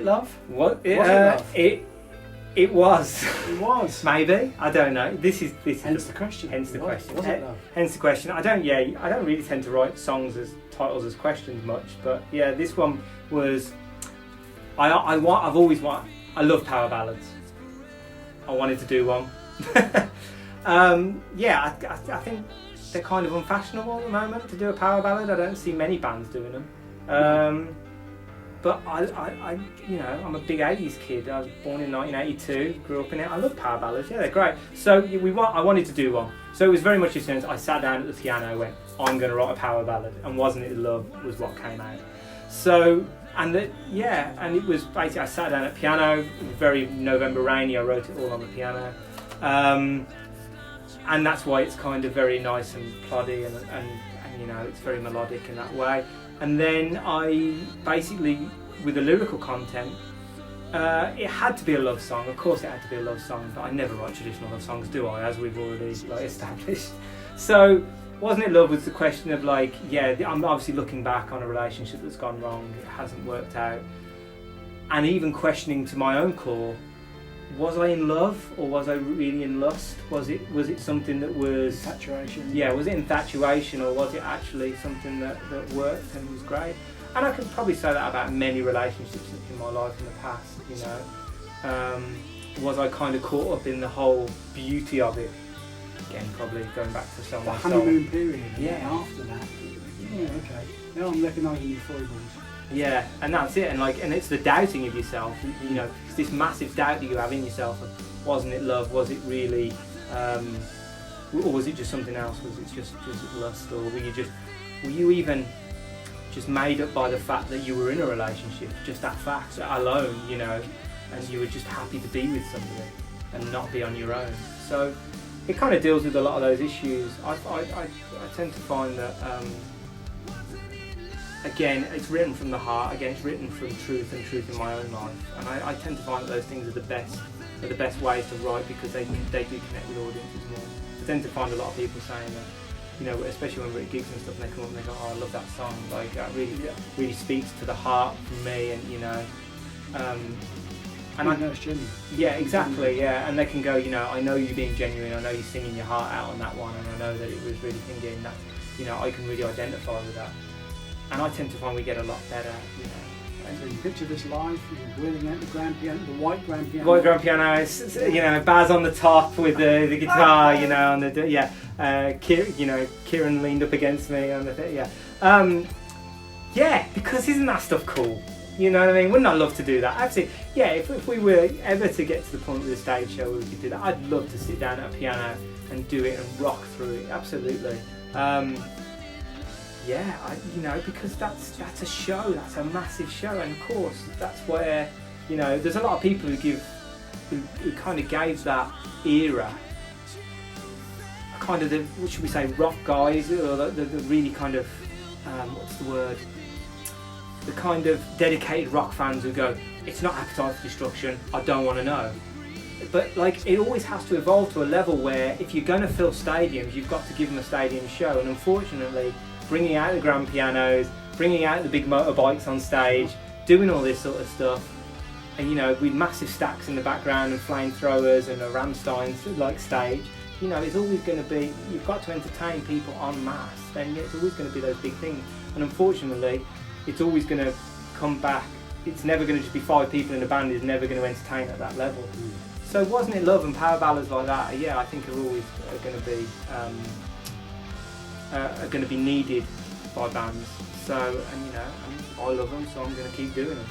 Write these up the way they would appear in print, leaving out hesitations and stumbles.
love? What? Was it love? It was. It was. Maybe, I don't know. This is Hence the question. Hence the question. Was it love? Hence the question. I don't really tend to write songs as titles as questions much, but yeah, this one was. I love power ballads. I wanted to do one. I think they're kind of unfashionable at the moment to do a power ballad. I don't see many bands doing them. But I'm a big 80s kid. I was born in 1982, grew up in it. I love power ballads, yeah, they're great. So I wanted to do one. So it was very much as soon as I sat down at the piano, went, I'm going to write a power ballad, and Wasn't It Love was what came out. So, and it was basically, I sat down at the piano, very November rainy, I wrote it all on the piano. And that's why it's kind of very nice and ploddy and it's very melodic in that way. And then I basically, with the lyrical content, it had to be a love song. Of course it had to be a love song, but I never write traditional love songs, do I? As we've already established. So, Wasn't It Love was the question of I'm obviously looking back on a relationship that's gone wrong, it hasn't worked out. And even questioning to my own core, was I in love or was I really in lust? Was it something that was infatuation? Yeah, was it infatuation or was it actually something that worked and was great? And I could probably say that about many relationships in my life in the past. Was I kind of caught up in the whole beauty of it? Again, probably going back to some the honeymoon period. Yeah. After that. Yeah. Okay. Now I'm recognising your foibles. Yeah, and that's it, and it's the doubting of yourself. It's this massive doubt that you have in yourself of, wasn't it love? Was it really, or was it just something else? Was it just lust, or were you even just made up by the fact that you were in a relationship, just that fact alone, and you were just happy to be with somebody and not be on your own. So it kind of deals with a lot of those issues. I tend to find that. Again, it's written from the heart. Again, it's written from truth and truth in my own life. And I tend to find that those things are the best ways to write because they do connect with audiences more. I tend to find a lot of people saying that, especially when we're at gigs and stuff, and they come up and they go, "Oh, I love that song. Like that really speaks to the heart for me." And and I know it's genuine. Yeah, exactly. Yeah, and they can go, I know you being genuine. I know you singing your heart out on that one, and I know that it was really thinking that, I can really identify with that. And I tend to find we get a lot better, So you picture this live, you're wheeling out the grand piano, the white grand piano. White grand piano, Baz on the top with the guitar, on the Kieran leaned up against me on the because isn't that stuff cool? You know what I mean? Wouldn't I love to do that? Actually, if we were ever to get to the point with a stage show where we could do that, I'd love to sit down at a piano and do it and rock through it. Absolutely. Because that's a show, that's a massive show, and of course that's where there's a lot of people who kind of gave that era kind of the, what should we say, rock guys, or the really kind of what's the word? The kind of dedicated rock fans who go, it's not Appetite for Destruction, I don't want to know. But it always has to evolve to a level where if you're going to fill stadiums, you've got to give them a stadium show, and unfortunately bringing out the grand pianos, bringing out the big motorbikes on stage, doing all this sort of stuff, and with massive stacks in the background and flamethrowers and a Rammstein stage, it's always going to be, you've got to entertain people en masse, then it's always going to be those big things, and unfortunately it's always going to come back, it's never going to just be 5 people in a band, is never going to entertain at that level. So Wasn't It Love and power ballads like that, I think are always going to be needed by bands. So, and I love them, so I'm going to keep doing them.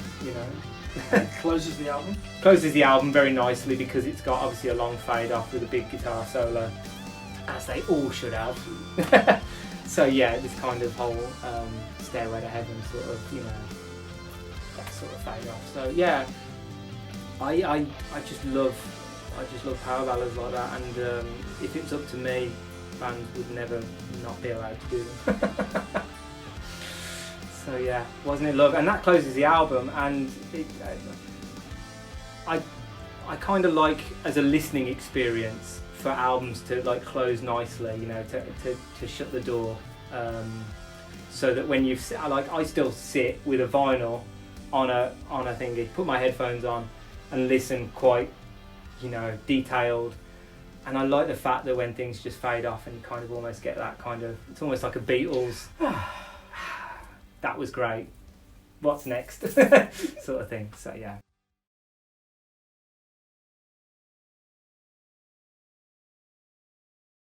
Closes the album? Closes the album very nicely because it's got obviously a long fade off with a big guitar solo, as they all should have. So this kind of whole Stairway to Heaven sort of, that sort of fade off. So I just love power ballads like that, and if it's up to me, bands would never not be allowed to do them. So Wasn't It Love, and that closes the album, and I kind of like, as a listening experience, for albums to close nicely, to shut the door, so that when I still sit with a vinyl on a thingy, put my headphones on and listen quite, detailed. And I like the fact that when things just fade off and you kind of almost get that kind of, it's almost like a Beatles, that was great, what's next, sort of thing. So yeah.